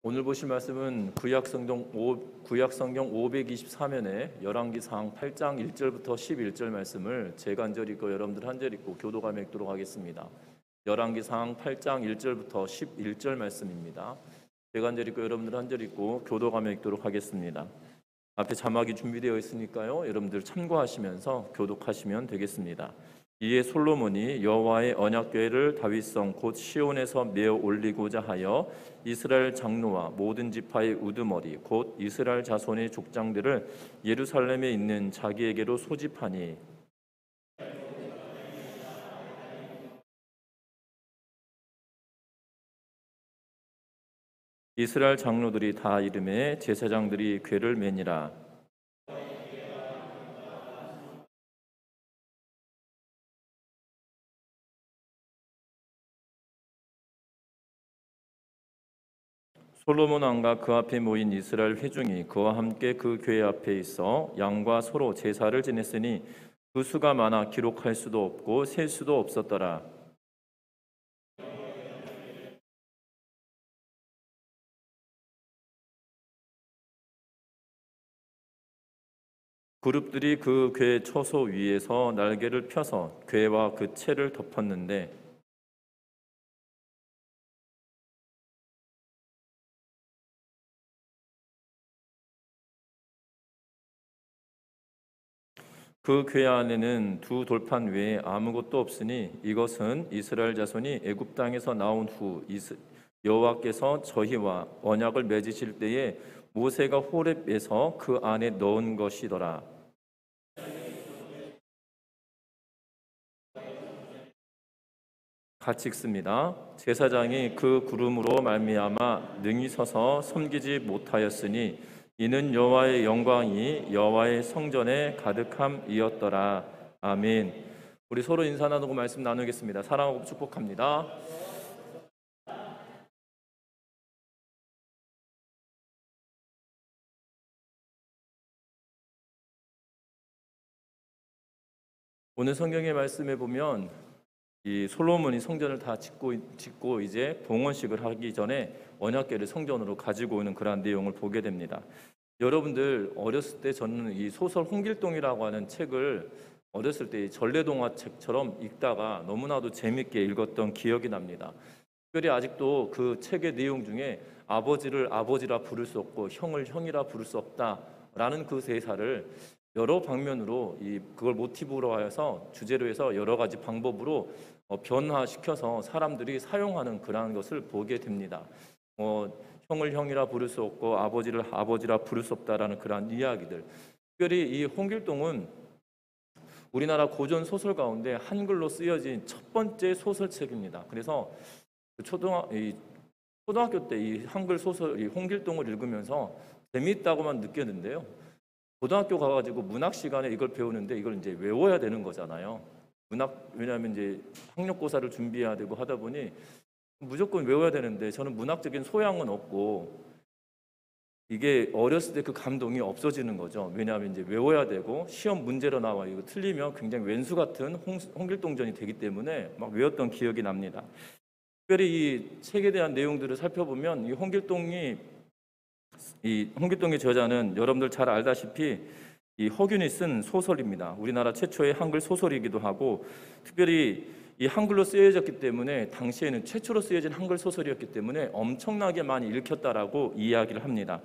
오늘 보실 말씀은 구약성경 524면에 열왕기상 8장 1절부터 11절 말씀을 제가 한 절 읽고 여러분들 한 절 읽고 교도감에 읽도록 하겠습니다. 열왕기상 8장 1절부터 11절 말씀입니다. 제가 한 절 읽고 여러분들 한 절 읽고 교도감에 읽도록 하겠습니다. 앞에 자막이 준비되어 있으니까요. 여러분들 참고하시면서 교독하시면 되겠습니다. 이에 솔로몬이 여호와의 언약궤를 다윗성 곧 시온에서 메어 올리고자 하여 이스라엘 장로와 모든 지파의 우두머리 곧 이스라엘 자손의 족장들을 예루살렘에 있는 자기에게로 소집하니 이스라엘 장로들이 다 이름에 제사장들이 궤를 매니라. 솔로몬 왕과 그 앞에 모인 이스라엘 회중이 그와 함께 그 궤 앞에 있어 양과 소로 제사를 지냈으니 그 수가 많아 기록할 수도 없고 셀 수도 없었더라. 그룹들이 그 궤 처소 위에서 날개를 펴서 궤와 그 채를 덮었는데 그 궤 안에는 두 돌판 외에 아무것도 없으니 이것은 이스라엘 자손이 애굽 땅에서 나온 후 여호와께서 저희와 언약을 맺으실 때에 모세가 호렙에서 그 안에 넣은 것이더라. 같이 읽습니다. 제사장이 그 구름으로 말미암아 능히 서서 섬기지 못하였으니 이는 여호와의 영광이 여호와의 성전에 가득함이었더라. 아멘. 우리 서로 인사 나누고 말씀 나누겠습니다. 사랑하고 축복합니다. 오늘 성경의 말씀에 보면 이 솔로몬이 성전을 다 짓고 이제 봉헌식을 하기 전에 언약궤를 성전으로 가지고 오는 그러한 내용을 보게 됩니다. 여러분들 어렸을 때 저는 이 소설 홍길동이라고 하는 책을 어렸을 때 전래동화 책처럼 읽다가 너무나도 재밌게 읽었던 기억이 납니다. 특별히 아직도 그 책의 내용 중에 아버지를 아버지라 부를 수 없고 형을 형이라 부를 수 없다라는 그 대사를 여러 방면으로 그걸 모티브로 하여서 주제로 해서 여러 가지 방법으로 변화시켜서 사람들이 사용하는 그러한 것을 보게 됩니다. 형을 형이라 부를 수 없고 아버지를 아버지라 부를 수 없다라는 그러한 이야기들. 특별히 이 홍길동은 우리나라 고전 소설 가운데 한글로 쓰여진 첫 번째 소설책입니다. 그래서 초등학교 때 이 한글 소설 이 홍길동을 읽으면서 재미있다고만 느꼈는데요. 고등학교 가가지고 문학 시간에 이걸 배우는데 이걸 이제 외워야 되는 거잖아요. 왜냐하면 이제 학력고사를 준비해야 되고 하다 보니 무조건 외워야 되는데 저는 문학적인 소양은 없고 이게 어렸을 때 그 감동이 없어지는 거죠. 왜냐하면 이제 외워야 되고 시험 문제로 나와 이거 틀리면 굉장히 웬수 같은 홍길동전이 되기 때문에 막 외웠던 기억이 납니다. 특별히 이 책에 대한 내용들을 살펴보면 이 홍길동의 저자는 여러분들 잘 알다시피 이 허균이 쓴 소설입니다. 우리나라 최초의 한글 소설이기도 하고 특별히 이 한글로 쓰여졌기 때문에 당시에는 최초로 쓰여진 한글 소설이었기 때문에 엄청나게 많이 읽혔다라고 이야기를 합니다.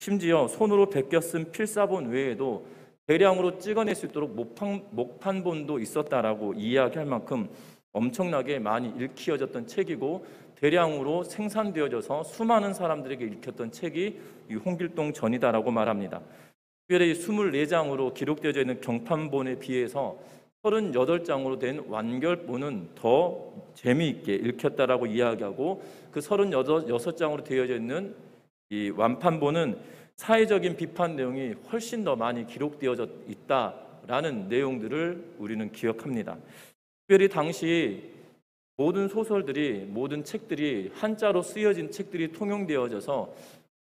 심지어 손으로 베껴 쓴 필사본 외에도 대량으로 찍어낼 수 있도록 목판본도 있었다라고 이야기할 만큼 엄청나게 많이 읽혀졌던 책이고 대량으로 생산되어져서 수많은 사람들에게 읽혔던 책이 이 홍길동 전이다라고 말합니다. 특별히 24장으로 기록되어져 있는 경판본에 비해서 38장으로 된 완결본은 더 재미있게 읽혔다라고 이야기하고 그 36장으로 되어져 있는 이 완판본은 사회적인 비판 내용이 훨씬 더 많이 기록되어져 있다라는 내용들을 우리는 기억합니다. 특별히 당시 모든 소설들이 모든 책들이 한자로 쓰여진 책들이 통용되어져서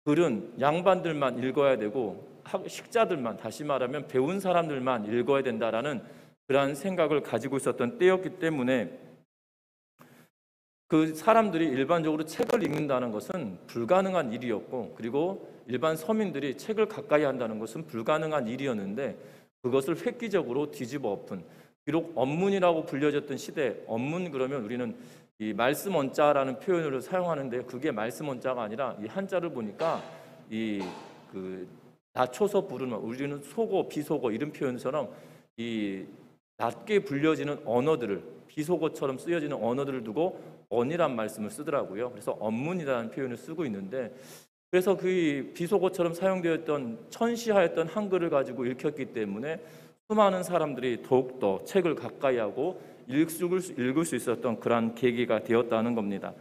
글은 양반들만 읽어야 되고 식자들만 다시 말하면 배운 사람들만 읽어야 된다라는 그러한 생각을 가지고 있었던 때였기 때문에 그 사람들이 일반적으로 책을 읽는다는 것은 불가능한 일이었고, 그리고 일반 서민들이 책을 가까이 한다는 것은 불가능한 일이었는데, 그것을 획기적으로 뒤집어 엎은, 비록 언문이라고 불려졌던 시대, 언문 그러면 우리는 이 말씀 원자라는 표현을 사용하는데, 그게 말씀 원자가 아니라 이 한자를 보니까 이 그 낮춰서 부르는, 우리는 소고 비소고 이런 표현처럼 이 낮게 불려지는 언어들을, 비속어처럼 쓰여지는 언어들을 두고 언이란 말씀을 쓰더라고요. 그래서 언문이라는 표현을 쓰고 있는데, 그래서 그 비속어처럼 사용되었던 천시하였던 한글을 가지고 읽혔기 때문에 수많은 사람들이 더욱더 책을 가까이 하고 읽을 수 있었던 그러한 계기가 되었다는 겁니다.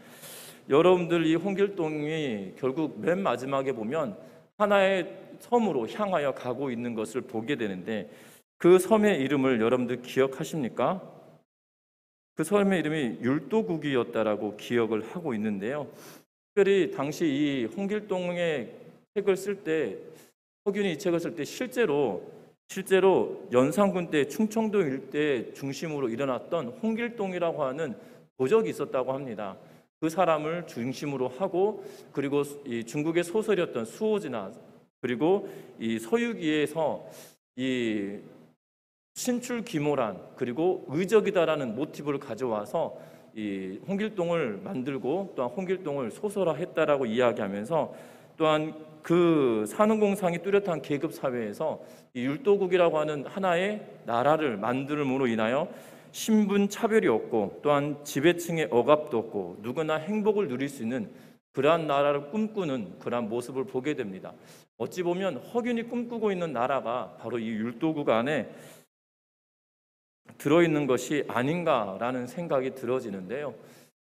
여러분들, 이 홍길동이 결국 맨 마지막에 보면 하나의 섬으로 향하여 가고 있는 것을 보게 되는데, 그 섬의 이름을 여러분들 기억하십니까? 그 섬의 이름이 율도국이었다라고 기억을 하고 있는데요. 특별히 당시 이 홍길동의 책을 쓸 때, 허균이 이 책을 쓸 때 실제로 연산군 때 충청도 일대 중심으로 일어났던 홍길동이라고 하는 도적이 있었다고 합니다. 그 사람을 중심으로 하고, 그리고 이 중국의 소설이었던 수호지나, 그리고 이 서유기에서 이 신출귀몰한, 그리고 의적이다라는 모티브를 가져와서 이 홍길동을 만들고, 또한 홍길동을 소설화했다라고 이야기하면서, 또한 그 산업공상이 뚜렷한 계급 사회에서 이 율도국이라고 하는 하나의 나라를 만들므로 인하여 신분 차별이 없고, 또한 지배층의 억압도 없고, 누구나 행복을 누릴 수 있는 그러한 나라를 꿈꾸는 그러한 모습을 보게 됩니다. 어찌 보면 허균이 꿈꾸고 있는 나라가 바로 이 율도국 안에 들어있는 것이 아닌가라는 생각이 들어지는데요.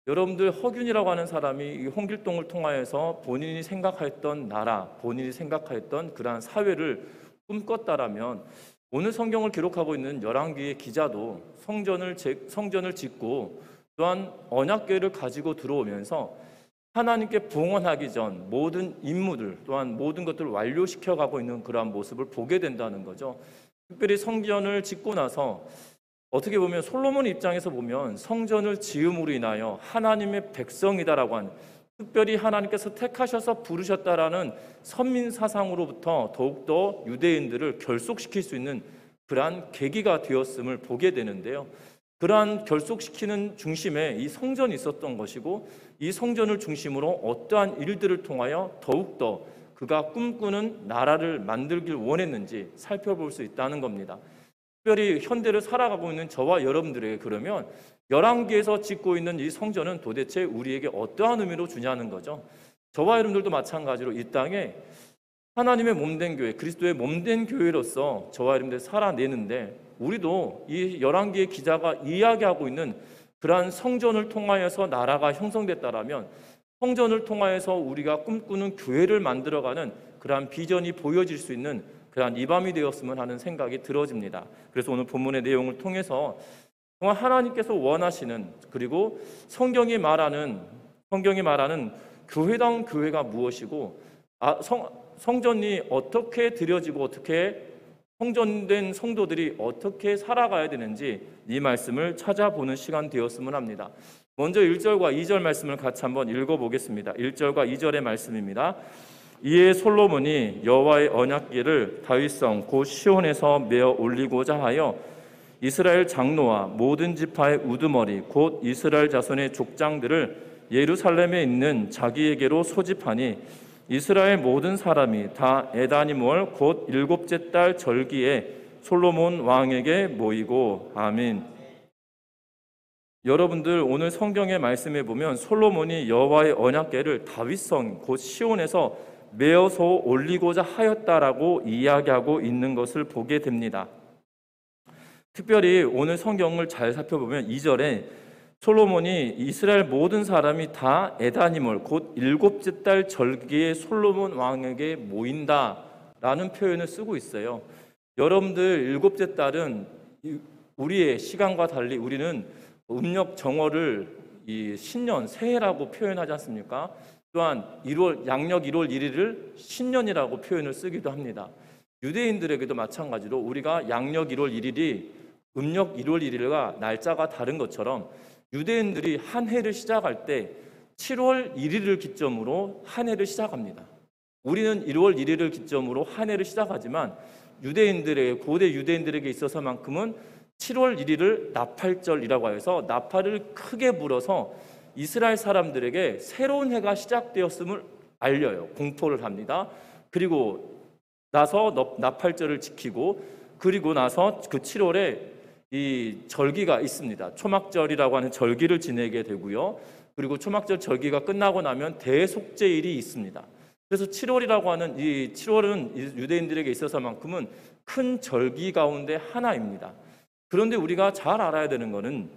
여러분들, 허균이라고 하는 사람이 이 홍길동을 통하여서 본인이 생각하였던 나라, 본인이 생각하였던 그러한 사회를 꿈꿨다라면, 오늘 성경을 기록하고 있는 열왕기의 기자도 성전을 짓고, 또한 언약궤를 가지고 들어오면서 하나님께 봉헌하기 전 모든 임무들, 또한 모든 것들을 완료시켜 가고 있는 그러한 모습을 보게 된다는 거죠. 특별히 성전을 짓고 나서, 어떻게 보면 솔로몬 입장에서 보면 성전을 지음으로 인하여 하나님의 백성이다라고 하는, 특별히 하나님께서 택하셔서 부르셨다라는 선민 사상으로부터 더욱더 유대인들을 결속시킬 수 있는 그러한 계기가 되었음을 보게 되는데요. 그러한 결속시키는 중심에 이 성전이 있었던 것이고, 이 성전을 중심으로 어떠한 일들을 통하여 더욱더 그가 꿈꾸는 나라를 만들길 원했는지 살펴볼 수 있다는 겁니다. 특별히 현대를 살아가고 있는 저와 여러분들에게, 그러면 열왕기에서 짓고 있는 이 성전은 도대체 우리에게 어떠한 의미로 주냐는 거죠. 저와 여러분들도 마찬가지로 이 땅에 하나님의 몸된 교회, 그리스도의 몸된 교회로서 저와 여러분들 살아내는데, 우리도 이 열왕기의 기자가 이야기하고 있는 그러한 성전을 통하여서 나라가 형성됐다라면, 성전을 통하여서 우리가 꿈꾸는 교회를 만들어가는 그러한 비전이 보여질 수 있는 그러한 이 밤이 되었으면 하는 생각이 들어집니다. 그래서 오늘 본문의 내용을 통해서 정말 하나님께서 원하시는, 그리고 성경이 말하는 교회다운 교회가 무엇이고, 성전이 어떻게 드려지고, 어떻게 성전된 성도들이 어떻게 살아가야 되는지 이 말씀을 찾아보는 시간 되었으면 합니다. 먼저 1절과 2절 말씀을 같이 한번 읽어보겠습니다. 1절과 2절의 말씀입니다. 이에 솔로몬이 여호와의 언약궤를 다윗성 곧 시온에서 메어 올리고자 하여 이스라엘 장로와 모든 지파의 우두머리 곧 이스라엘 자손의 족장들을 예루살렘에 있는 자기에게로 소집하니, 이스라엘 모든 사람이 다 에다니몰 곧 7째 달 절기에 솔로몬 왕에게 모이고. 아멘. 여러분들, 오늘 성경의 말씀에 보면 솔로몬이 여호와의 언약궤를 다윗성 곧 시온에서 메어서 올리고자 하였다라고 이야기하고 있는 것을 보게 됩니다. 특별히 오늘 성경을 잘 살펴보면 2절에 솔로몬이 이스라엘 모든 사람이 다 에다니몰 곧 7째 달 절기에 솔로몬 왕에게 모인다라는 표현을 쓰고 있어요. 여러분들, 7째 달은 우리의 시간과 달리 우리는 음력 정월을 이 신년, 새해라고 표현하지 않습니까? 또한 양력 1월 1일을 신년이라고 표현을 쓰기도 합니다. 유대인들에게도 마찬가지로 우리가 양력 1월 1일이 음력 1월 1일과 날짜가 다른 것처럼 유대인들이 한 해를 시작할 때 7월 1일을 기점으로 한 해를 시작합니다. 우리는 1월 1일을 기점으로 한 해를 시작하지만 고대 유대인들에게 있어서만큼은 7월 1일을 나팔절이라고 해서 나팔을 크게 불어서 이스라엘 사람들에게 새로운 해가 시작되었음을 알려요. 공포를 합니다. 그리고 나서 나팔절을 지키고, 그리고 나서 그 7월에 이 절기가 있습니다. 초막절이라고 하는 절기를 지내게 되고요. 그리고 초막절 절기가 끝나고 나면 대속죄일이 있습니다. 그래서 7월이라고 하는 이 7월은 유대인들에게 있어서만큼은 큰 절기 가운데 하나입니다. 그런데 우리가 잘 알아야 되는 것은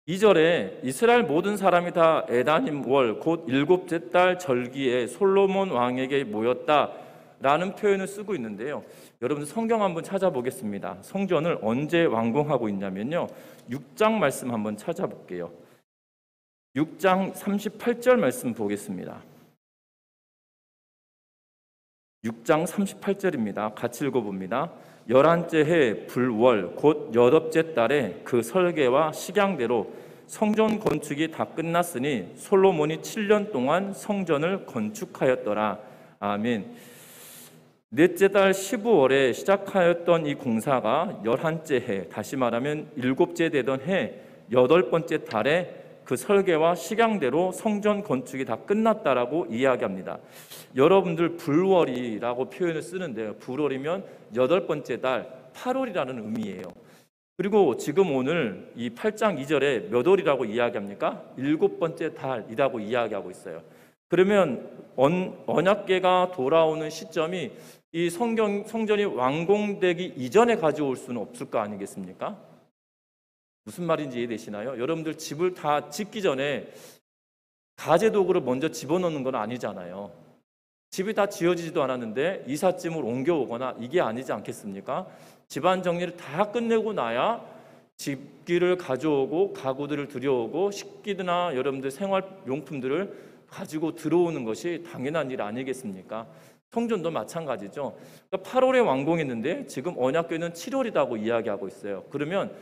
2절에 이스라엘 모든 사람이 다 에다님 월 곧 일곱째 달 절기에 솔로몬 왕에게 모였다라는 표현을 쓰고 있는데요. 여러분 성경 한번 찾아보겠습니다. 성전을 언제 완공하고 있냐면요, 6장 말씀 한번 찾아볼게요. 6장 38절 말씀 보겠습니다. 6장 38절입니다. 같이 읽어봅니다. 11째 해 불월 곧 8째 달에 그 설계와 식양대로 성전 건축이 다 끝났으니 솔로몬이 7년 동안 성전을 건축하였더라. 아멘. 넷째 달 15월에 시작하였던 이 공사가 11째 해, 다시 말하면 7째 되던 해 8번째 달에 그 설계와 식양대로 성전 건축이 다 끝났다라고 이야기합니다. 여러분들 불월이라고 표현을 쓰는데요, 불월이면 8번째 달 8월이라는 의미예요. 그리고 지금 오늘 이 8장 2절에 몇 월이라고 이야기합니까? 7번째 달이라고 이야기하고 있어요. 그러면 언약궤가 돌아오는 시점이 이 성전이 완공되기 이전에 가져올 수는 없을 거 아니겠습니까? 무슨 말인지 이해되시나요? 여러분들 집을 다 짓기 전에 가재도구를 먼저 집어넣는 건 아니잖아요. 집이 다 지어지지도 않았는데 이삿짐을 옮겨오거나 이게 아니지 않겠습니까? 집안 정리를 다 끝내고 나야 집기를 가져오고 가구들을 들여오고 식기나 여러분들 생활용품들을 가지고 들어오는 것이 당연한 일 아니겠습니까? 성전도 마찬가지죠. 그러니까 8월에 완공했는데 지금 언약궤는 7월이라고 이야기하고 있어요. 그러면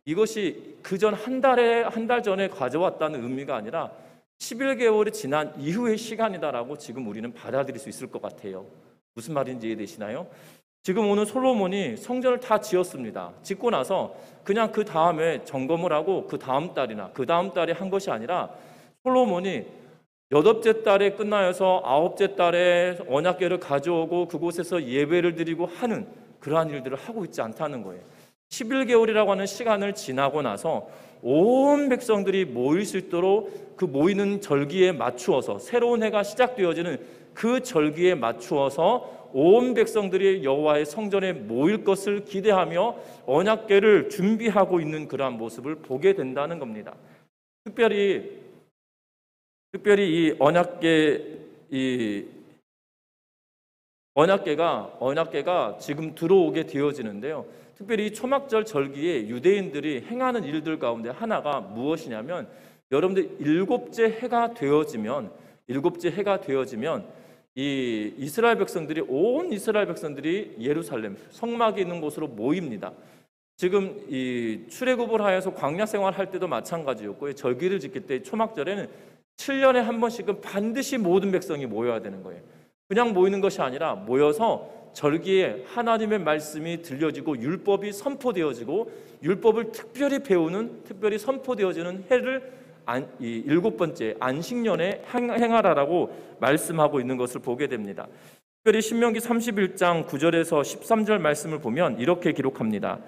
이것이 그전 한 달 전에 가져왔다는 의미가 아니라 11개월이 지난 이후의 시간이다라고 지금 우리는 받아들일 수 있을 것 같아요. 무슨 말인지 이해되시나요? 지금 오늘 솔로몬이 성전을 다 지었습니다. 짓고 나서 그냥 그 다음에 점검을 하고 그 다음 달이나 그 다음 달에 한 것이 아니라 솔로몬이 8째 달에 끝나서 9째 달에 언약궤를 가져오고 그곳에서 예배를 드리고 하는 그러한 일들을 하고 있지 않다는 거예요. 11개월이라고 하는 시간을 지나고 나서 온 백성들이 모일 수 있도록 그 모이는 절기에 맞추어서 새로운 해가 시작되어지는 그 절기에 맞추어서 온 백성들이 여호와의 성전에 모일 것을 기대하며 언약궤를 준비하고 있는 그러한 모습을 보게 된다는 겁니다. 특별히 이 언약궤가 지금 들어오게 되어지는데요. 특별히 초막절 절기에 유대인들이 행하는 일들 가운데 하나가 무엇이냐면, 여러분들 일곱째 해가 되어지면 이 온 이스라엘 백성들이 예루살렘 성막이 있는 곳으로 모입니다. 지금 이 출애굽을 하여서 광야 생활할 때도 마찬가지였고요. 절기를 지킬 때 초막절에는 7년에 한 번씩은 반드시 모든 백성이 모여야 되는 거예요. 그냥 모이는 것이 아니라 모여서 절기에 하나님의 말씀이 들려지고 율법이 선포되어지고 율법을 특별히 선포되어지는 해를 이 7번째 안식년에 행하라라고 말씀하고 있는 것을 보게 됩니다. 특별히 신명기 31장 9절에서 13절 말씀을 보면 이렇게 기록합니다.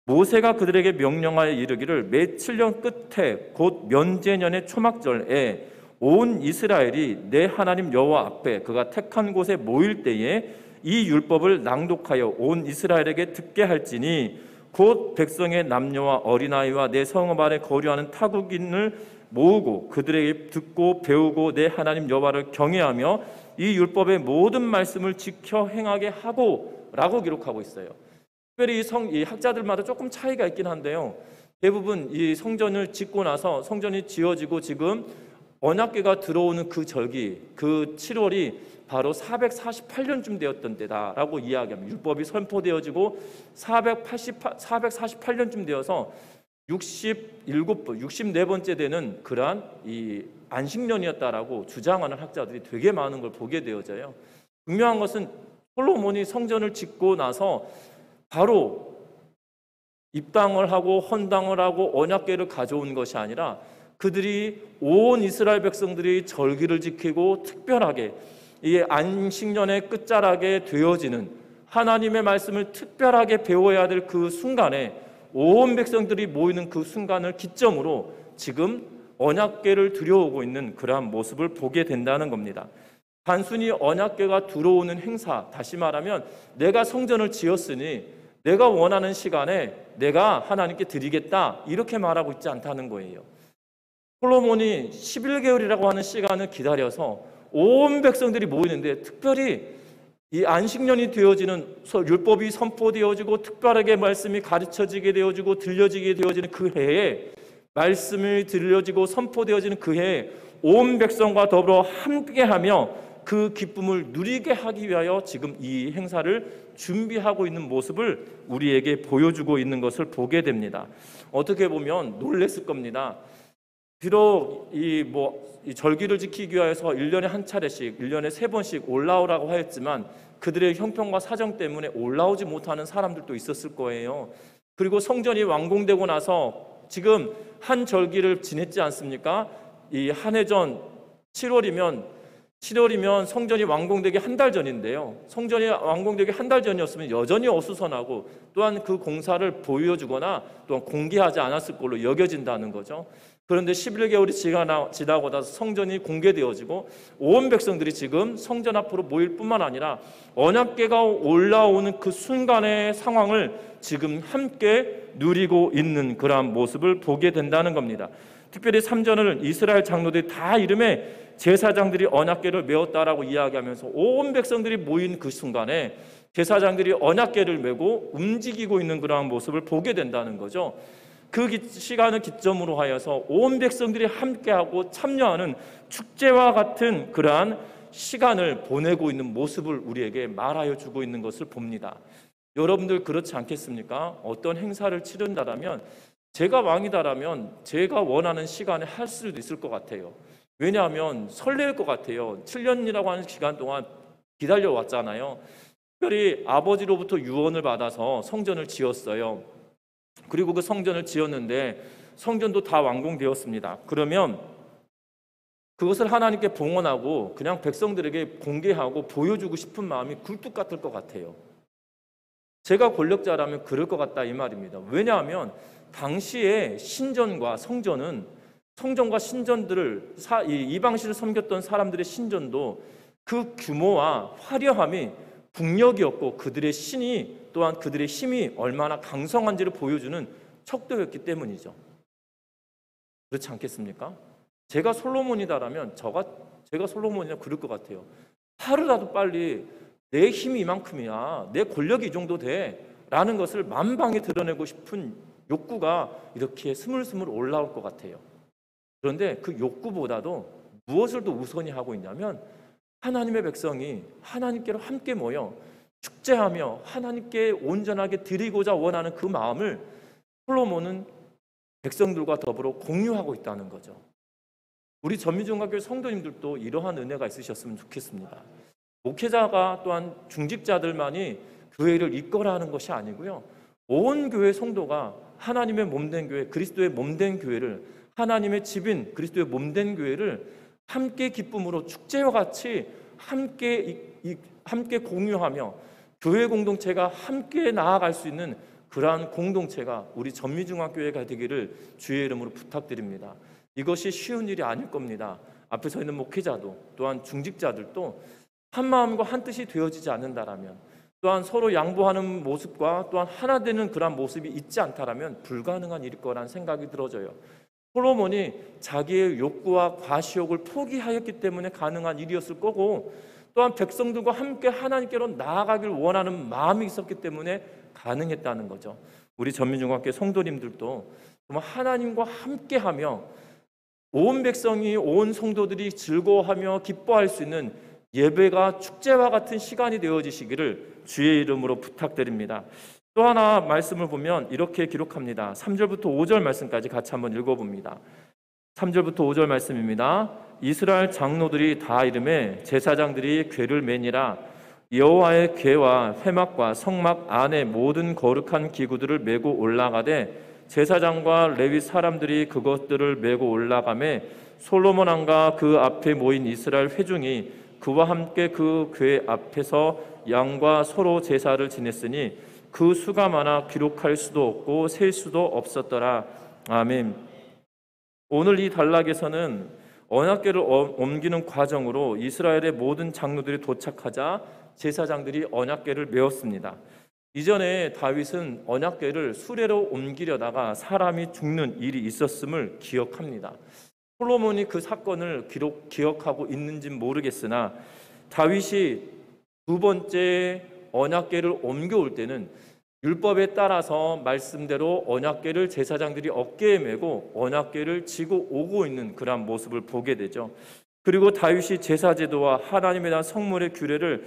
모세가 그들에게 명령하여 이르기를 매 7년 끝에 곧 면제년의 초막절에 온 이스라엘이 내 하나님 여호와 앞에 그가 택한 곳에 모일 때에 이 율법을 낭독하여 온 이스라엘에게 듣게 할지니 곧 백성의 남녀와 어린아이와 내 성읍 안에 거류하는 타국인을 모으고 그들에게 듣고 배우고 내 하나님 여호와를 경외하며 이 율법의 모든 말씀을 지켜 행하게 하고 라고 기록하고 있어요. 특별히 이 학자들마다 조금 차이가 있긴 한데요, 대부분 이 성전을 짓고 나서 성전이 지어지고 지금 언약궤가 들어오는 그 절기, 그 7월이 바로 448년쯤 되었던 때다라고 이야기합니다. 율법이 선포되어지고 448년쯤 되어서 64번째 되는 그러한 이 안식년이었다라고 주장하는 학자들이 되게 많은 걸 보게 되어져요. 분명한 것은 솔로몬이 성전을 짓고 나서 바로 입당을 하고 헌당을 하고 언약궤를 가져온 것이 아니라 그들이 온 이스라엘 백성들이 절기를 지키고 특별하게 이 안식년의 끝자락에 되어지는 하나님의 말씀을 특별하게 배워야 될 그 순간에 온 백성들이 모이는 그 순간을 기점으로 지금 언약궤를 들여오고 있는 그러한 모습을 보게 된다는 겁니다. 단순히 언약궤가 들어오는 행사, 다시 말하면 내가 성전을 지었으니 내가 원하는 시간에 내가 하나님께 드리겠다 이렇게 말하고 있지 않다는 거예요. 솔로몬이 11개월이라고 하는 시간을 기다려서 온 백성들이 모이는데 특별히 이 안식년이 되어지는 율법이 선포되어지고 특별하게 말씀이 가르쳐지게 되어지고 들려지게 되어지는 그 해에 말씀이 들려지고 선포되어지는 그 해에 온 백성과 더불어 함께하며 그 기쁨을 누리게 하기 위하여 지금 이 행사를 준비하고 있는 모습을 우리에게 보여주고 있는 것을 보게 됩니다. 어떻게 보면 놀랬을 겁니다. 비록 이 절기를 지키기 위해서 1년에 한 차례씩 1년에 3번씩 올라오라고 하였지만 그들의 형편과 사정 때문에 올라오지 못하는 사람들도 있었을 거예요. 그리고 성전이 완공되고 나서 지금 한 절기를 지냈지 않습니까? 이 한 해 전 7월이면 성전이 완공되기 한 달 전인데요. 성전이 완공되기 한 달 전이었으면 여전히 어수선하고 또한 그 공사를 보여주거나 또한 공개하지 않았을 걸로 여겨진다는 거죠. 그런데 11개월이 지나고 나서 성전이 공개되어지고 온 백성들이 지금 성전 앞으로 모일 뿐만 아니라 언약궤가 올라오는 그 순간의 상황을 지금 함께 누리고 있는 그러한 모습을 보게 된다는 겁니다. 특별히 3절을 이스라엘 장로들이 다 이름에 제사장들이 언약궤를 메었다라고 이야기하면서 온 백성들이 모인 그 순간에 제사장들이 언약궤를 메고 움직이고 있는 그러한 모습을 보게 된다는 거죠. 그 시간을 기점으로 하여서 온 백성들이 함께하고 참여하는 축제와 같은 그러한 시간을 보내고 있는 모습을 우리에게 말하여 주고 있는 것을 봅니다. 여러분들 그렇지 않겠습니까? 어떤 행사를 치른다라면 제가 왕이다라면 제가 원하는 시간에 할 수도 있을 것 같아요. 왜냐하면 설렐 것 같아요. 7년이라고 하는 기간 동안 기다려왔잖아요. 특별히 아버지로부터 유언을 받아서 성전을 지었어요. 그리고 그 성전을 지었는데 성전도 다 완공되었습니다. 그러면 그것을 하나님께 봉헌하고 그냥 백성들에게 공개하고 보여주고 싶은 마음이 굴뚝 같을 것 같아요. 제가 권력자라면 그럴 것 같다 이 말입니다. 왜냐하면 당시에 신전과 신전들을 이방신을 섬겼던 사람들의 신전도 그 규모와 화려함이 국력이었고 그들의 신이 또한 그들의 힘이 얼마나 강성한지를 보여주는 척도였기 때문이죠. 그렇지 않겠습니까? 제가 솔로몬이다라면 제가 솔로몬이라 그럴 것 같아요. 하루라도 빨리 내 힘이 이만큼이야, 내 권력이 이 정도 돼 라는 것을 만방에 드러내고 싶은 욕구가 이렇게 스물스물 올라올 것 같아요. 그런데 그 욕구보다도 무엇을 더 우선히 하고 있냐면 하나님의 백성이 하나님께로 함께 모여 축제하며 하나님께 온전하게 드리고자 원하는 그 마음을 솔로몬은 백성들과 더불어 공유하고 있다는 거죠. 우리 전미중학교 성도님들도 이러한 은혜가 있으셨으면 좋겠습니다. 목회자가 또한 중직자들만이 교회를 이끌어야 하는 것이 아니고요. 온 교회 성도가 하나님의 몸된 교회, 그리스도의 몸된 교회를, 하나님의 집인 그리스도의 몸된 교회를 함께 기쁨으로 축제와 같이 함께 공유하며 교회 공동체가 함께 나아갈 수 있는 그러한 공동체가 우리 전미중학교회가 되기를 주의 이름으로 부탁드립니다. 이것이 쉬운 일이 아닐 겁니다. 앞에 서 있는 목회자도 또한 중직자들도 한 마음과 한 뜻이 되어지지 않는다라면, 또한 서로 양보하는 모습과 또한 하나 되는 그러한 모습이 있지 않다라면 불가능한 일일 거라는 생각이 들어져요. 솔로몬이 자기의 욕구와 과시욕을 포기하였기 때문에 가능한 일이었을 거고, 또한 백성들과 함께 하나님께로 나아가길 원하는 마음이 있었기 때문에 가능했다는 거죠. 우리 전민중학교 성도님들도 정말 하나님과 함께하며 온 백성이, 온 성도들이 즐거워하며 기뻐할 수 있는 예배가 축제와 같은 시간이 되어지시기를 주의 이름으로 부탁드립니다. 또 하나 말씀을 보면 이렇게 기록합니다. 3절부터 5절 말씀까지 같이 한번 읽어봅니다. 3절부터 5절 말씀입니다. 이스라엘 장로들이 다 이르매 제사장들이 궤를 매니라. 여호와의 궤와 회막과 성막 안에 모든 거룩한 기구들을 메고 올라가되 제사장과 레위 사람들이 그것들을 메고 올라가매 솔로몬 왕과 그 앞에 모인 이스라엘 회중이 그와 함께 그 궤 앞에서 양과 소로 제사를 지냈으니 그 수가 많아 기록할 수도 없고 셀 수도 없었더라. 아멘. 오늘 이 단락에서는 언약궤를 옮기는 과정으로 이스라엘의 모든 장로들이 도착하자 제사장들이 언약궤를 메었습니다. 이전에 다윗은 언약궤를 수레로 옮기려다가 사람이 죽는 일이 있었음을 기억합니다. 솔로몬이 그 사건을 기억하고 있는지는 모르겠으나 다윗이 두 번째 언약궤를 옮겨올 때는 율법에 따라서 말씀대로 언약궤를 제사장들이 어깨에 메고 언약궤를 지고 오고 있는 그런 모습을 보게 되죠. 그리고 다윗이 제사제도와 하나님에 대한 성물의 규례를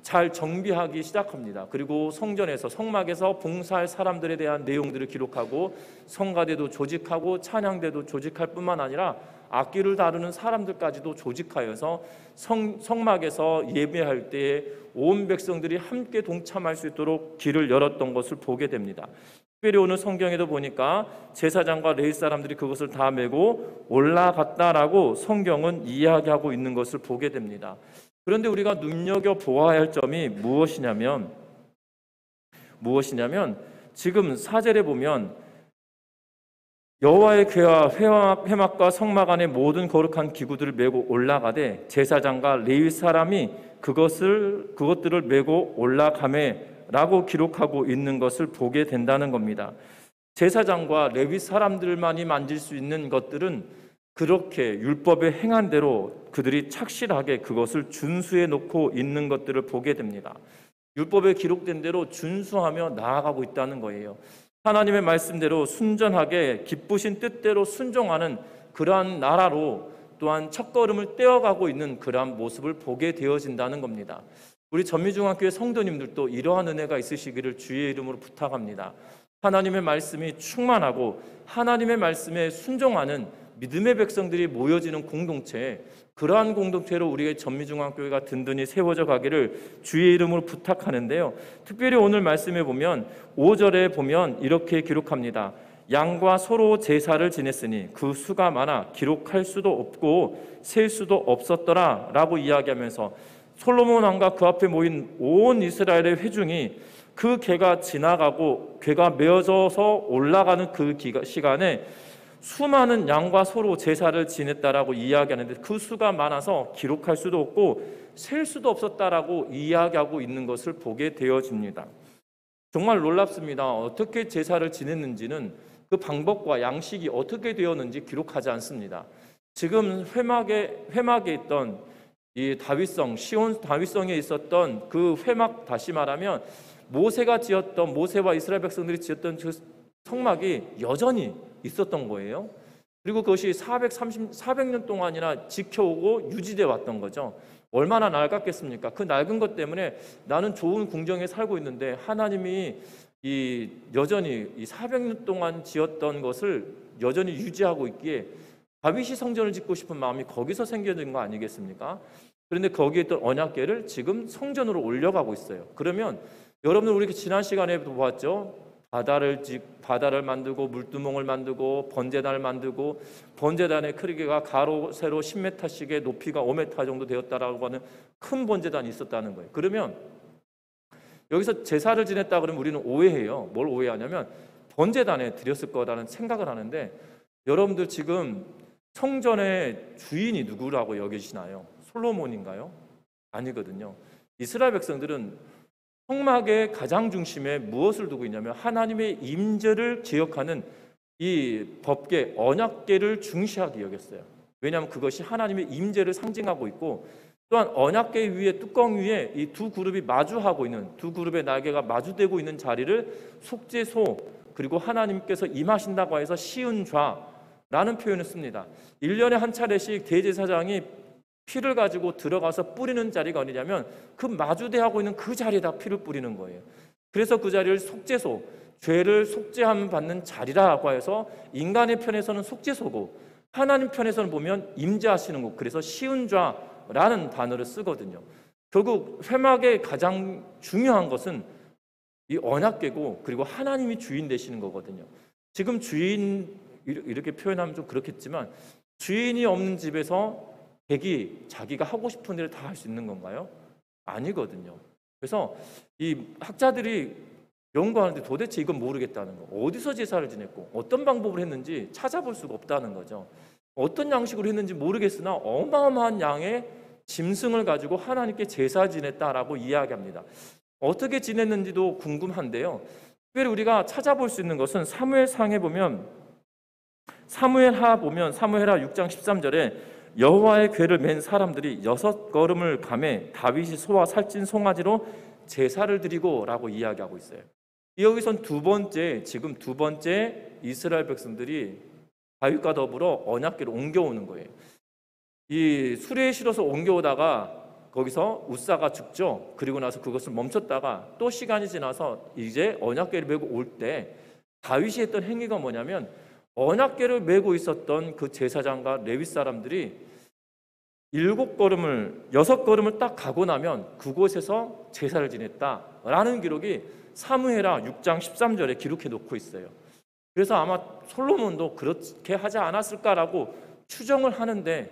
잘 정비하기 시작합니다. 그리고 성전에서 성막에서 봉사할 사람들에 대한 내용들을 기록하고 성가대도 조직하고 찬양대도 조직할 뿐만 아니라 악기를 다루는 사람들까지도 조직하여서 성막에서 예배할 때에 온 백성들이 함께 동참할 수 있도록 길을 열었던 것을 보게 됩니다. 특별히 오늘 성경에도 보니까 제사장과 레위 사람들이 그것을 다 메고 올라갔다라고 성경은 이야기하고 있는 것을 보게 됩니다. 그런데 우리가 눈여겨보아야 할 점이 무엇이냐면 지금 4절에 보면 여호와의 궤와 회막과 성막 안에 모든 거룩한 기구들을 메고 올라가되 제사장과 레위 사람이 그것들을 메고 올라가매라고 기록하고 있는 것을 보게 된다는 겁니다. 제사장과 레위 사람들만이 만질 수 있는 것들은 그렇게 율법에 행한 대로 그들이 착실하게 그것을 준수해 놓고 있는 것들을 보게 됩니다. 율법에 기록된 대로 준수하며 나아가고 있다는 거예요. 하나님의 말씀대로 순전하게 기쁘신 뜻대로 순종하는 그러한 나라로 또한 첫걸음을 떼어가고 있는 그러한 모습을 보게 되어진다는 겁니다. 우리 전미중학교의 성도님들도 이러한 은혜가 있으시기를 주의 이름으로 부탁합니다. 하나님의 말씀이 충만하고 하나님의 말씀에 순종하는 믿음의 백성들이 모여지는 공동체, 그러한 공동체로 우리의 전미중앙교회가 든든히 세워져 가기를 주의 이름으로 부탁하는데요. 특별히 오늘 말씀에 보면 5절에 보면 이렇게 기록합니다. 양과 소로 제사를 지냈으니 그 수가 많아 기록할 수도 없고 셀 수도 없었더라 라고 이야기하면서 솔로몬 왕과 그 앞에 모인 온 이스라엘의 회중이 그 궤가 지나가고 궤가 메어져서 올라가는 그 시간에 수많은 양과 소로 제사를 지냈다라고 이야기하는데 그 수가 많아서 기록할 수도 없고 셀 수도 없었다라고 이야기하고 있는 것을 보게 되어집니다. 정말 놀랍습니다. 어떻게 제사를 지냈는지는 그 방법과 양식이 어떻게 되었는지 기록하지 않습니다. 지금 회막에 있던 이 시온 다윗성에 있었던 그 회막, 다시 말하면 모세와 이스라엘 백성들이 지었던 그 성막이 여전히 있었던 거예요. 그리고 그것이 400년 동안이나 지켜오고 유지되어 왔던 거죠. 얼마나 낡았겠습니까? 그 낡은 것 때문에 나는 좋은 궁정에 살고 있는데 하나님이 여전히 400년 동안 지었던 것을 여전히 유지하고 있기에 다윗이 성전을 짓고 싶은 마음이 거기서 생겨진 거 아니겠습니까? 그런데 거기에 있던 언약궤를 지금 성전으로 올려가고 있어요. 그러면 여러분들 우리 지난 시간에도 보았죠. 바다를 만들고 물두멍을 만들고 번제단을 만들고 번제단의 크기가 가로 세로 10m씩의 높이가 5m 정도 되었다라고 하는 큰 번제단이 있었다는 거예요. 그러면 여기서 제사를 지냈다 그러면 우리는 오해해요. 뭘 오해하냐면 번제단에 드렸을 거라는 생각을 하는데 여러분들 지금 성전의 주인이 누구라고 여기시나요? 솔로몬인가요? 아니거든요. 이스라엘 백성들은 성막의 가장 중심에 무엇을 두고 있냐면 하나님의 임재를 기억하는 이 법궤, 언약궤를 중시하게 여겼어요. 왜냐하면 그것이 하나님의 임재를 상징하고 있고 또한 언약궤 위에 뚜껑 위에 이 두 그룹이 마주하고 있는 두 그룹의 날개가 마주되고 있는 자리를 속죄소 그리고 하나님께서 임하신다고 해서 시은좌라는 표현을 씁니다. 1년에 한 차례씩 대제사장이 피를 가지고 들어가서 뿌리는 자리가 어디냐면 그 마주대하고 있는 그 자리에다 피를 뿌리는 거예요. 그래서 그 자리를 속죄소, 죄를 속죄함 받는 자리라고 해서 인간의 편에서는 속죄소고 하나님 편에서는 보면 임재하시는 곳, 그래서 시은좌라는 단어를 쓰거든요. 결국 회막의 가장 중요한 것은 이 언약궤고 그리고 하나님이 주인 되시는 거거든요. 지금 주인 이렇게 표현하면 좀 그렇겠지만 주인이 없는 집에서 객이 자기가 하고 싶은 일을 다 할 수 있는 건가요? 아니거든요. 그래서 이 학자들이 연구하는데 도대체 이건 모르겠다는 거. 어디서 제사를 지냈고 어떤 방법을 했는지 찾아볼 수가 없다는 거죠. 어떤 양식으로 했는지 모르겠으나 어마어마한 양의 짐승을 가지고 하나님께 제사 지냈다라고 이야기합니다. 어떻게 지냈는지도 궁금한데요. 특별히 우리가 찾아볼 수 있는 것은 사무엘상에 보면 사무엘하 6장 13절에 여호와의 궤를 맨 사람들이 6걸음을 가매 다윗이 소와 살찐 송아지로 제사를 드리고라고 이야기하고 있어요. 여기선 지금 두 번째 이스라엘 백성들이 다윗과 더불어 언약궤를 옮겨오는 거예요. 이 수레에 실어서 옮겨오다가 거기서 우사가 죽죠. 그리고 나서 그것을 멈췄다가 또 시간이 지나서 이제 언약궤를 메고 올 때 다윗이 했던 행위가 뭐냐면 언약궤를 메고 있었던 그 제사장과 레위 사람들이 6걸음을 딱 가고 나면 그곳에서 제사를 지냈다라는 기록이 사무엘하 6장 13절에 기록해 놓고 있어요. 그래서 아마 솔로몬도 그렇게 하지 않았을까라고 추정을 하는데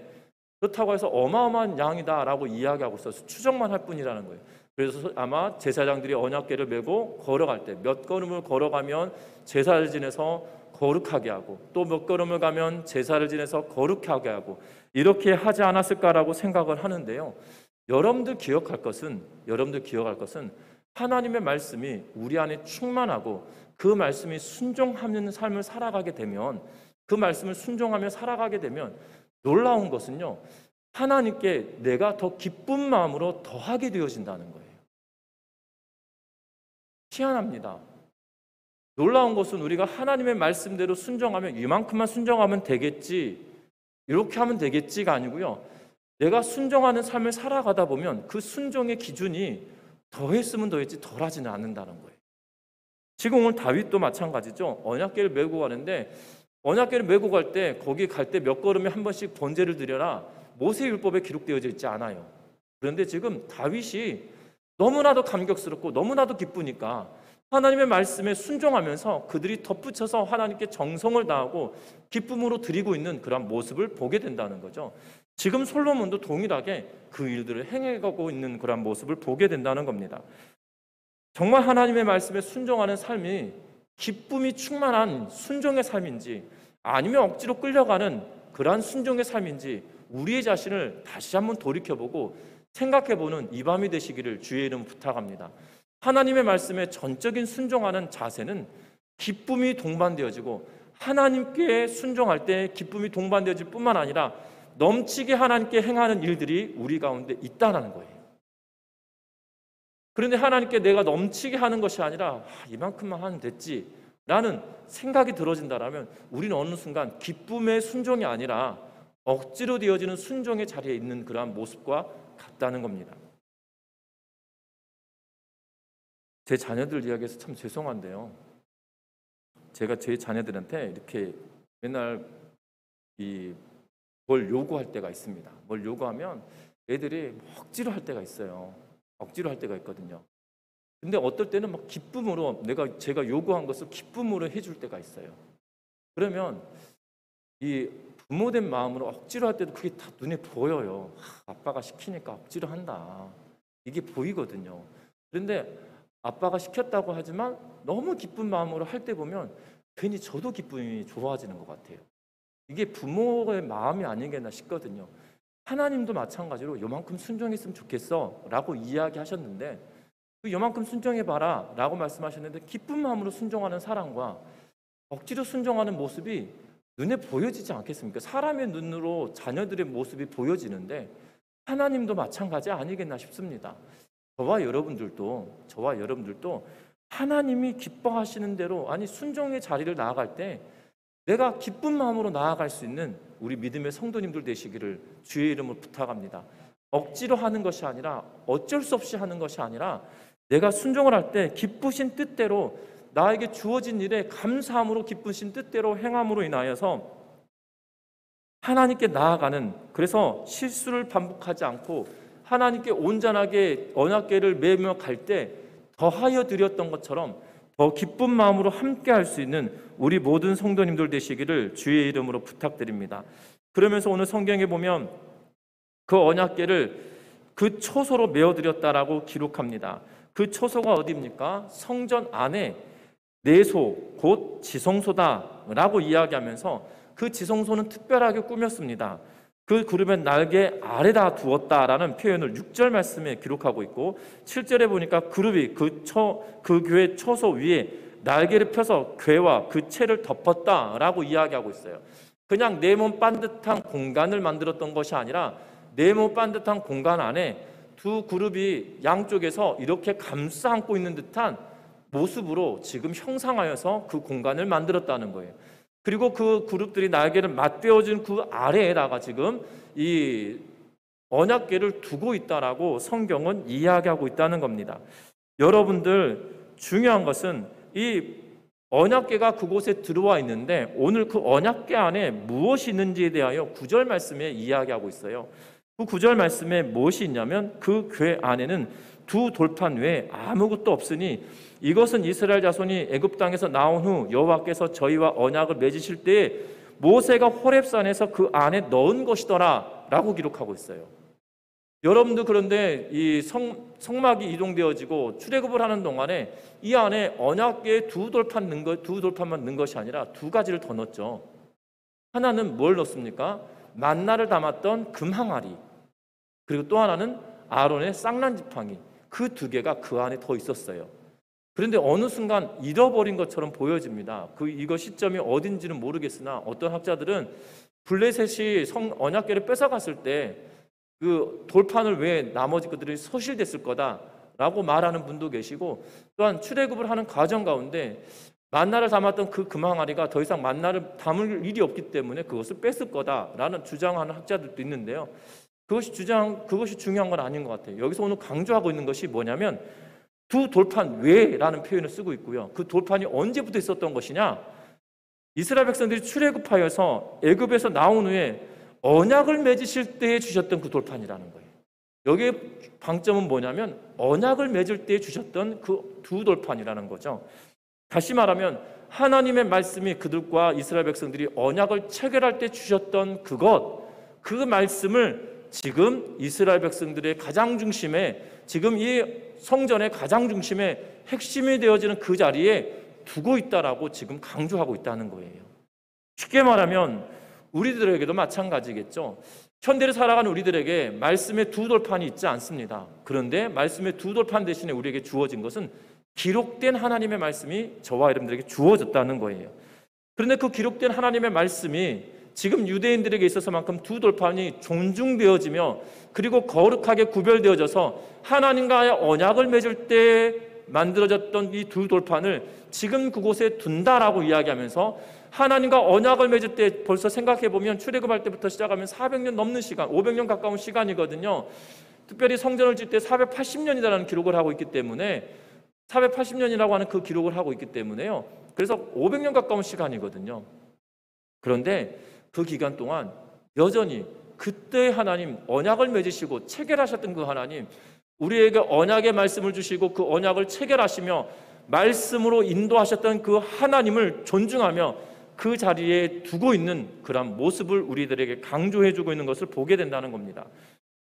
그렇다고 해서 어마어마한 양이다라고 이야기하고 있어서 추정만 할 뿐이라는 거예요. 그래서 아마 제사장들이 언약궤를 메고 걸어갈 때 몇 걸음을 걸어가면 제사를 지내서 거룩하게 하고 또 몇 걸음을 가면 제사를 지내서 거룩하게 하고 이렇게 하지 않았을까라고 생각을 하는데요. 여러분들 기억할 것은 하나님의 말씀이 우리 안에 충만하고 그 말씀이 순종하는 삶을 살아가게 되면 그 말씀을 순종하며 살아가게 되면 놀라운 것은요. 하나님께 내가 더 기쁜 마음으로 더하게 되어진다는 거예요. 희한합니다. 놀라운 것은 우리가 하나님의 말씀대로 순종하면 이만큼만 순종하면 되겠지 이렇게 하면 되겠지가 아니고요. 내가 순종하는 삶을 살아가다 보면 그 순종의 기준이 더했으면 더했지 덜하지는 않는다는 거예요. 지금 오늘 다윗도 마찬가지죠. 언약궤를 메고 가는데 언약궤를 메고 갈 때 거기 갈 때 몇 걸음에 한 번씩 번제를 드려라 모세율법에 기록되어져 있지 않아요. 그런데 지금 다윗이 너무나도 감격스럽고 너무나도 기쁘니까 하나님의 말씀에 순종하면서 그들이 덧붙여서 하나님께 정성을 다하고 기쁨으로 드리고 있는 그런 모습을 보게 된다는 거죠. 지금 솔로몬도 동일하게 그 일들을 행해가고 있는 그런 모습을 보게 된다는 겁니다. 정말 하나님의 말씀에 순종하는 삶이 기쁨이 충만한 순종의 삶인지 아니면 억지로 끌려가는 그러한 순종의 삶인지 우리의 자신을 다시 한번 돌이켜보고 생각해보는 이 밤이 되시기를 주의 이름 부탁합니다. 하나님의 말씀에 전적인 순종하는 자세는 기쁨이 동반되어지고 하나님께 순종할 때 기쁨이 동반되어질 뿐만 아니라 넘치게 하나님께 행하는 일들이 우리 가운데 있다는 거예요. 그런데 하나님께 내가 넘치게 하는 것이 아니라 이만큼만 하면 됐지 라는 생각이 들어진다면 우리는 어느 순간 기쁨의 순종이 아니라 억지로 되어지는 순종의 자리에 있는 그러한 모습과 같다는 겁니다. 제 자녀들 이야기해서 참 죄송한데요. 제가 제 자녀들한테 이렇게 맨날 뭘 요구할 때가 있습니다. 뭘 요구하면 애들이 억지로 할 때가 있어요. 억지로 할 때가 있거든요. 근데 어떨 때는 막 기쁨으로 제가 요구한 것을 기쁨으로 해줄 때가 있어요. 그러면 이 부모된 마음으로 억지로 할 때도 그게 다 눈에 보여요. 아빠가 시키니까 억지로 한다. 이게 보이거든요. 그런데 아빠가 시켰다고 하지만 너무 기쁜 마음으로 할 때 보면 괜히 저도 기쁨이 좋아지는 것 같아요. 이게 부모의 마음이 아니겠나 싶거든요. 하나님도 마찬가지로 요만큼 순종했으면 좋겠어 라고 이야기하셨는데 요만큼 순종해봐라 라고 말씀하셨는데 기쁜 마음으로 순종하는 사람과 억지로 순종하는 모습이 눈에 보여지지 않겠습니까? 사람의 눈으로 자녀들의 모습이 보여지는데 하나님도 마찬가지 아니겠나 싶습니다. 저와 여러분들도 하나님이 기뻐하시는 대로 순종의 자리를 나아갈 때 내가 기쁜 마음으로 나아갈 수 있는 우리 믿음의 성도님들 되시기를 주의 이름으로 부탁합니다. 억지로 하는 것이 아니라 어쩔 수 없이 하는 것이 아니라 내가 순종을 할 때 기쁘신 뜻대로 나에게 주어진 일에 감사함으로 기쁘신 뜻대로 행함으로 인하여서 하나님께 나아가는, 그래서 실수를 반복하지 않고 하나님께 온전하게 언약궤를 매며 갈 때 더하여 드렸던 것처럼 더 기쁜 마음으로 함께 할 수 있는 우리 모든 성도님들 되시기를 주의 이름으로 부탁드립니다. 그러면서 오늘 성경에 보면 그 언약궤를 그 초소로 메어드렸다라고 기록합니다. 그 초소가 어디입니까? 성전 안에 내소 곧 지성소다라고 이야기하면서 그 지성소는 특별하게 꾸몄습니다. 그 그룹의 날개 아래다 두었다라는 표현을 6절 말씀에 기록하고 있고 7절에 보니까 그룹이 그 교회 초소 위에 날개를 펴서 궤와 그 채를 덮었다라고 이야기하고 있어요. 그냥 네모 반듯한 공간을 만들었던 것이 아니라 네모 반듯한 공간 안에 두 그룹이 양쪽에서 이렇게 감싸 안고 있는 듯한 모습으로 지금 형상하여서 그 공간을 만들었다는 거예요. 그리고 그 그룹들이 날개를 맞대어진 그 아래에다가 지금 이 언약궤를 두고 있다라고 성경은 이야기하고 있다는 겁니다. 여러분들, 중요한 것은 이 언약궤가 그곳에 들어와 있는데 오늘 그 언약궤 안에 무엇이 있는지에 대하여 9절 말씀에 이야기하고 있어요. 그 9절 말씀에 무엇이 있냐면 그 궤 안에는 두 돌판 외에 아무것도 없으니 이것은 이스라엘 자손이 애굽 땅에서 나온 후 여호와께서 저희와 언약을 맺으실 때에 모세가 호렙산에서 그 안에 넣은 것이더라 라고 기록하고 있어요. 여러분들, 그런데 이 성막이 이동되어지고 출애굽을 하는 동안에 이 안에 언약궤에 두 돌판만 넣은 것이 아니라 두 가지를 더 넣었죠. 하나는 뭘 넣습니까? 만나를 담았던 금 항아리, 그리고 또 하나는 아론의 쌍난 지팡이, 그 두 개가 그 안에 더 있었어요. 그런데 어느 순간 잃어버린 것처럼 보여집니다. 이거 시점이 어딘지는 모르겠으나 어떤 학자들은 블레셋이 언약궤를 뺏어갔을 때 그 돌판을 왜 나머지 것들이 소실됐을 거다라고 말하는 분도 계시고, 또한 출애굽을 하는 과정 가운데 만나를 담았던 그 금항아리가 더 이상 만나를 담을 일이 없기 때문에 그것을 뺐을 거다라는 주장하는 학자들도 있는데요. 그것이 중요한 건 아닌 것 같아요. 여기서 오늘 강조하고 있는 것이 뭐냐면 두 돌판 외라는 표현을 쓰고 있고요. 그 돌판이 언제부터 있었던 것이냐? 이스라엘 백성들이 출애굽하여서 애굽에서 나온 후에 언약을 맺으실 때에 주셨던 그 돌판이라는 거예요. 여기에 방점은 뭐냐면 언약을 맺을 때에 주셨던 그 두 돌판이라는 거죠. 다시 말하면 하나님의 말씀이 그들과 이스라엘 백성들이 언약을 체결할 때 주셨던 그 말씀을 지금 이스라엘 백성들의 가장 중심에, 지금 이 성전의 가장 중심에 핵심이 되어지는 그 자리에 두고 있다라고 지금 강조하고 있다는 거예요. 쉽게 말하면 우리들에게도 마찬가지겠죠. 현대를 살아가는 우리들에게 말씀의 두 돌판이 있지 않습니다. 그런데 말씀의 두 돌판 대신에 우리에게 주어진 것은 기록된 하나님의 말씀이 저와 여러분들에게 주어졌다는 거예요. 그런데 그 기록된 하나님의 말씀이 지금 유대인들에게 있어서만큼 두 돌판이 존중되어지며 그리고 거룩하게 구별되어져서 하나님과의 언약을 맺을 때 만들어졌던 이 두 돌판을 지금 그곳에 둔다라고 이야기하면서 하나님과 언약을 맺을 때 벌써 생각해보면 출애굽할 때부터 시작하면 400년 넘는 시간, 500년 가까운 시간이거든요. 특별히 성전을 짓 때 480년이라는 기록을 하고 있기 때문에 480년이라고 하는 그 기록을 하고 있기 때문에요. 그래서 500년 가까운 시간이거든요. 그런데 그 기간 동안 여전히 그때 하나님 언약을 맺으시고 체결하셨던 그 하나님, 우리에게 언약의 말씀을 주시고 그 언약을 체결하시며 말씀으로 인도하셨던 그 하나님을 존중하며 그 자리에 두고 있는 그런 모습을 우리들에게 강조해주고 있는 것을 보게 된다는 겁니다.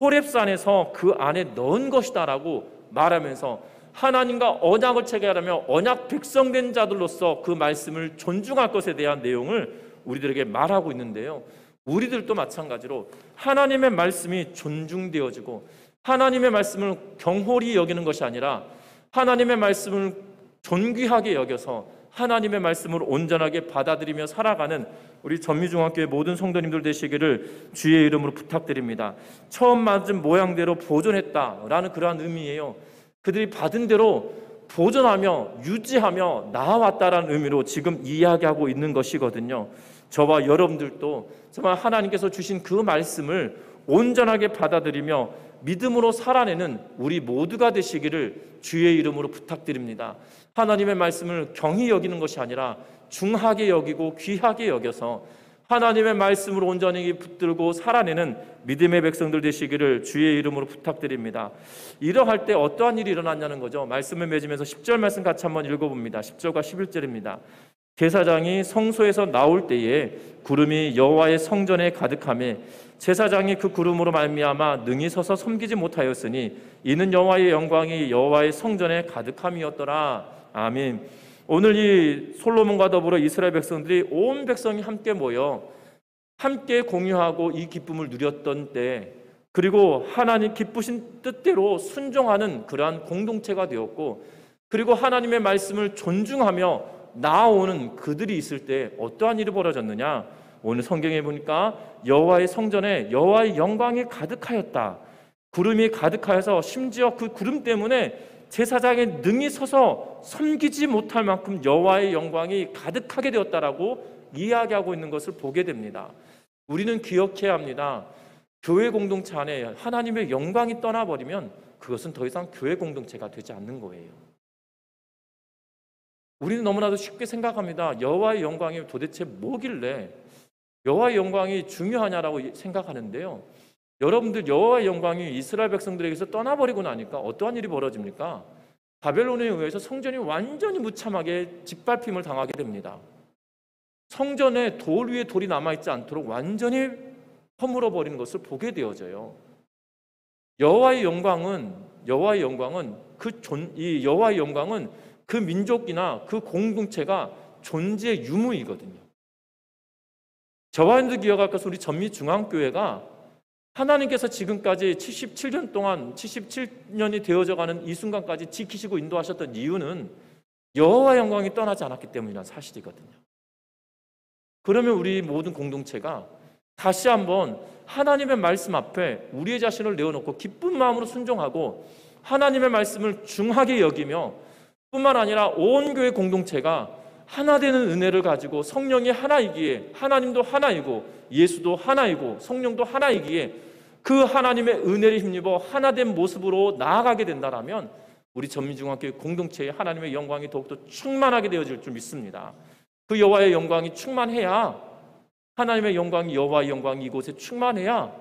호렙산에서 그 안에 넣은 것이다라고 말하면서 하나님과 언약을 체결하며 언약 백성된 자들로서 그 말씀을 존중할 것에 대한 내용을 우리들에게 말하고 있는데요. 우리들도 마찬가지로 하나님의 말씀이 존중되어지고 하나님의 말씀을 경홀히 여기는 것이 아니라 하나님의 말씀을 존귀하게 여겨서 하나님의 말씀을 온전하게 받아들이며 살아가는 우리 전미중학교의 모든 성도님들 되시기를 주의 이름으로 부탁드립니다. 처음 맞은 모양대로 보존했다라는 그러한 의미예요. 그들이 받은 대로 보존하며 유지하며 나아왔다라는 의미로 지금 이야기하고 있는 것이거든요. 저와 여러분들도 정말 하나님께서 주신 그 말씀을 온전하게 받아들이며 믿음으로 살아내는 우리 모두가 되시기를 주의 이름으로 부탁드립니다. 하나님의 말씀을 경히 여기는 것이 아니라 중하게 여기고 귀하게 여겨서 하나님의 말씀으로 온전히 붙들고 살아내는 믿음의 백성들 되시기를 주의 이름으로 부탁드립니다. 이러할 때 어떠한 일이 일어났냐는 거죠. 말씀을 맺으면서 10절 말씀 같이 한번 읽어봅니다. 10절과 11절입니다. 제사장이 성소에서 나올 때에 구름이 여호와의 성전에 가득하며 제사장이 그 구름으로 말미암아 능히 서서 섬기지 못하였으니 이는 여호와의 영광이 여호와의 성전에 가득함이었더라. 아멘. 오늘 이 솔로몬과 더불어 이스라엘 백성들이 온 백성이 함께 모여 함께 공유하고 이 기쁨을 누렸던 때, 그리고 하나님 기쁘신 뜻대로 순종하는 그러한 공동체가 되었고, 그리고 하나님의 말씀을 존중하며 나아오는 그들이 있을 때 어떠한 일이 벌어졌느냐? 오늘 성경에 보니까 여호와의 성전에 여호와의 영광이 가득하였다. 구름이 가득하여서 심지어 그 구름 때문에 제사장이 능히 서서 섬기지 못할 만큼 여호와의 영광이 가득하게 되었다라고 이야기하고 있는 것을 보게 됩니다. 우리는 기억해야 합니다. 교회 공동체 안에 하나님의 영광이 떠나버리면 그것은 더 이상 교회 공동체가 되지 않는 거예요. 우리는 너무나도 쉽게 생각합니다. 여호와의 영광이 도대체 뭐길래 여호와의 영광이 중요하냐라고 생각하는데요. 여러분들, 여호와의 영광이 이스라엘 백성들에게서 떠나버리고 나니까 어떠한 일이 벌어집니까? 바벨론에 의해서 성전이 완전히 무참하게 짓밟힘을 당하게 됩니다. 성전에 돌 위에 돌이 남아있지 않도록 완전히 허물어 버리는 것을 보게 되어져요. 여호와의 영광은 그 민족이나 그 공동체가 존재의 유무이거든요. 저와 여러분들 기억할 것은 우리 전미중앙교회가 하나님께서 지금까지 77년 동안 77년이 되어져가는 이 순간까지 지키시고 인도하셨던 이유는 여호와의 영광이 떠나지 않았기 때문이라는 사실이거든요. 그러면 우리 모든 공동체가 다시 한번 하나님의 말씀 앞에 우리의 자신을 내어놓고 기쁜 마음으로 순종하고 하나님의 말씀을 중하게 여기며 뿐만 아니라 온 교회 공동체가 하나 되는 은혜를 가지고 성령이 하나이기에 하나님도 하나이고 예수도 하나이고 성령도 하나이기에 그 하나님의 은혜를 힘입어 하나된 모습으로 나아가게 된다면 우리 전미중앙교회 공동체에 하나님의 영광이 더욱더 충만하게 되어질 줄 믿습니다. 그 여호와의 영광이 충만해야, 하나님의 영광이, 여호와의 영광이 이곳에 충만해야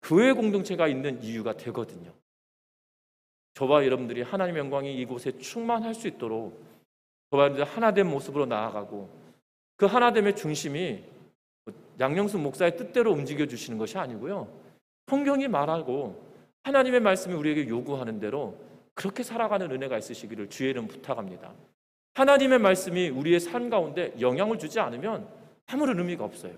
교회 공동체가 있는 이유가 되거든요. 저와 여러분들이 하나님의 영광이 이곳에 충만할 수 있도록 저와 여러분들 하나된 모습으로 나아가고, 그 하나됨의 중심이 양영순 목사의 뜻대로 움직여 주시는 것이 아니고요, 성경이 말하고 하나님의 말씀이 우리에게 요구하는 대로 그렇게 살아가는 은혜가 있으시기를 주의 이름 부탁합니다. 하나님의 말씀이 우리의 삶 가운데 영향을 주지 않으면 아무런 의미가 없어요.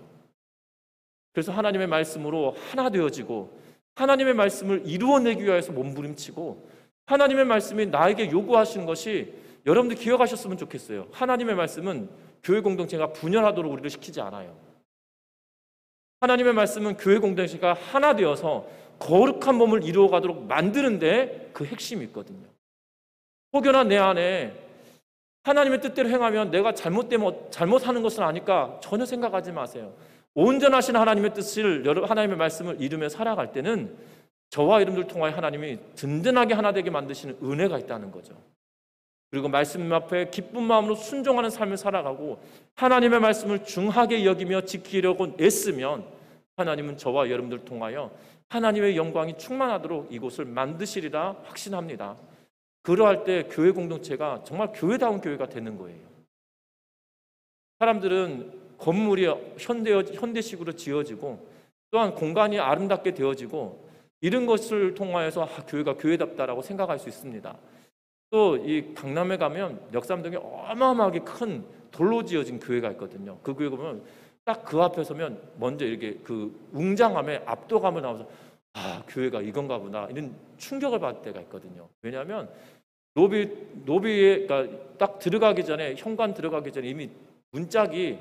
그래서 하나님의 말씀으로 하나 되어지고 하나님의 말씀을 이루어내기 위해서 몸부림치고 하나님의 말씀이 나에게 요구하시는 것이, 여러분들 기억하셨으면 좋겠어요. 하나님의 말씀은 교회 공동체가 분열하도록 우리를 시키지 않아요. 하나님의 말씀은 교회 공동체가 하나 되어서 거룩한 몸을 이루어가도록 만드는데 그 핵심이 있거든요. 혹여나 내 안에 하나님의 뜻대로 행하면 내가 잘못하는 것은 아닐까 전혀 생각하지 마세요. 온전하신 하나님의 뜻을, 하나님의 말씀을 이루며 살아갈 때는 저와 여러분들 통하여 하나님이 든든하게 하나 되게 만드시는 은혜가 있다는 거죠. 그리고 말씀 앞에 기쁜 마음으로 순종하는 삶을 살아가고 하나님의 말씀을 중하게 여기며 지키려고 애쓰면 하나님은 저와 여러분들 통하여 하나님의 영광이 충만하도록 이곳을 만드시리라 확신합니다. 그러할 때 교회 공동체가 정말 교회다운 교회가 되는 거예요. 사람들은 건물이 현대식으로 지어지고 또한 공간이 아름답게 되어지고 이런 것을 통하여서 교회가 교회답다라고 생각할 수 있습니다. 또 이 강남에 가면 역삼동에 어마어마하게 큰 돌로 지어진 교회가 있거든요. 그 교회 보면 딱 그 앞에 서면 먼저 이렇게 그 웅장함에 압도감을 나와서 교회가 이건가 보다 이런 충격을 받을 때가 있거든요. 왜냐하면 로비에 그러니까 딱 들어가기 전에, 현관 들어가기 전에 이미 문짝이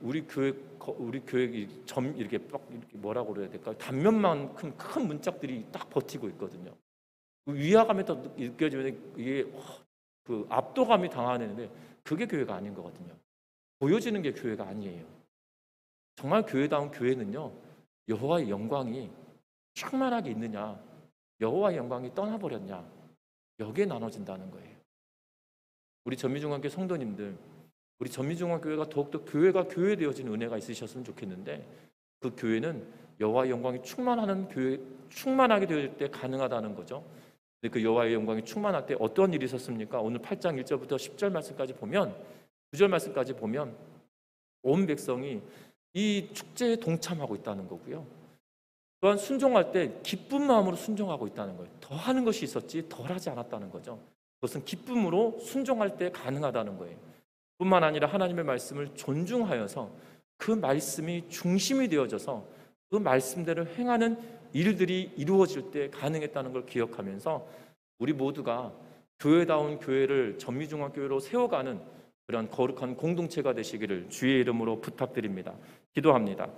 우리 교회 점 이렇게 뭐라고 그래야 될까, 단면만큼 큰 문짝들이 딱 버티고 있거든요. 위화감이 더 느껴지면 이게 그 압도감이 당하는데 그게 교회가 아닌 거거든요. 보여지는 게 교회가 아니에요. 정말 교회다운 교회는요, 여호와의 영광이 충만하게 있느냐, 여호와의 영광이 떠나버렸냐, 여기에 나눠진다는 거예요. 우리 전미중앙교회 성도님들, 우리 전미중앙교회가 더욱더 교회가 교회되어지는 은혜가 있으셨으면 좋겠는데, 그 교회는 여호와의 영광이 충만하는 교회, 충만하게 되어질 때 가능하다는 거죠. 근데 그 여호와의 영광이 충만할 때 어떤 일이 있었습니까? 오늘 8장 1절부터 10절 말씀까지 보면, 9절 말씀까지 보면 온 백성이 이 축제에 동참하고 있다는 거고요. 또한 순종할 때 기쁜 마음으로 순종하고 있다는 거예요. 더 하는 것이 있었지 덜 하지 않았다는 거죠. 그것은 기쁨으로 순종할 때 가능하다는 거예요. 뿐만 아니라 하나님의 말씀을 존중하여서 그 말씀이 중심이 되어져서 그 말씀대로 행하는 일들이 이루어질 때 가능했다는 걸 기억하면서 우리 모두가 교회다운 교회를 전미중앙교회로 세워가는 그런 거룩한 공동체가 되시기를 주의 이름으로 부탁드립니다. 기도합니다.